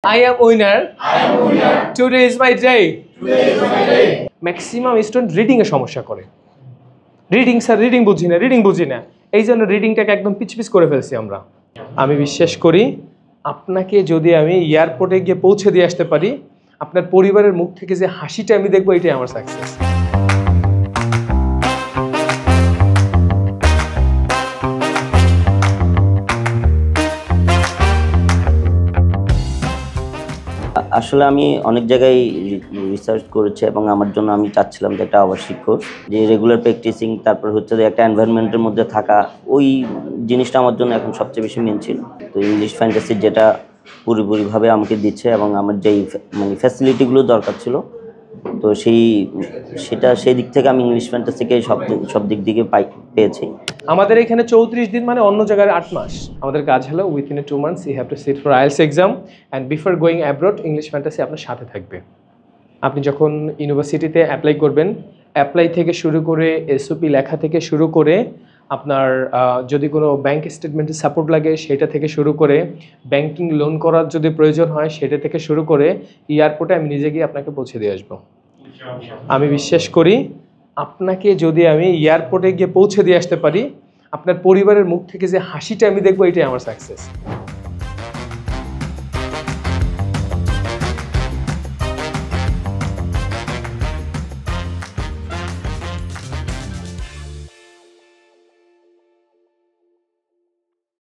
I am winner. Today is my day. Maximum student reading এ সমস্যা করে। Reading sir reading বুঝি না। এই জন্য রিডিংটাকে একদম পিচ করে ফেলছি আমরা। আমি বিশ্বাস করি আপনাকে যদি আমি এয়ারপোর্টে গিয়ে পৌঁছে দিয়ে আসতে পারি, আপনার পরিবারের মুখ থেকে যে হাসিটা আমি দেখবো এটাই আমার সাকসেস। আসলে আমি অনেক জায়গায় রিসার্চ করেছি এবং আমার জন্য আমি চাচ্ছিলাম যে একটা আবাসিক কোর্স, যে রেগুলার প্র্যাকটিসিং, তারপর হচ্ছে যে একটা এনভায়রনমেন্টের মধ্যে থাকা, ওই জিনিসটা আমার জন্য এখন সবচেয়ে বেশি মেন ছিল। তো ইংলিশ ফ্যান্টাসি যেটা পুরোপুরিভাবে আমাকে দিচ্ছে এবং আমার যেই ফ্যাসিলিটিগুলো দরকার ছিল, তো সেই দিক থেকে আমি ইংলিশ ফ্যান্টাসিকে সব দিক থেকে পেয়েছি। আমাদের এখানে 34 দিন মানে অন্য জায়গায় 8 মাস। আমাদের কাজ হলো within 2 months you have to sit for IELTS exam and before going abroad English fantasy আপনার সাথে থাকবে। আপনি যখন ইউনিভার্সিটিতে অ্যাপ্লাই করবেন, অ্যাপ্লাই থেকে শুরু করে এসওপি লেখা থেকে শুরু করে আপনার যদি কোনো ব্যাংক স্টেটমেন্টের সাপোর্ট লাগে সেটা থেকে শুরু করে ব্যাংকিং লোন করার যদি প্রয়োজন হয় সেটা থেকে শুরু করে এয়ারপোর্টে আমি নিজে গিয়ে আপনাকে পৌঁছে দিয়ে আসবো। আমি বিশ্বাস করি আপনাকে যদি আমি এয়ারপোর্টে গিয়ে পৌঁছে দিয়ে আসতে পারি, আপনার পরিবারের মুখ থেকে যে হাসিটা আমি দেখবো এটাই আমার সাকসেস।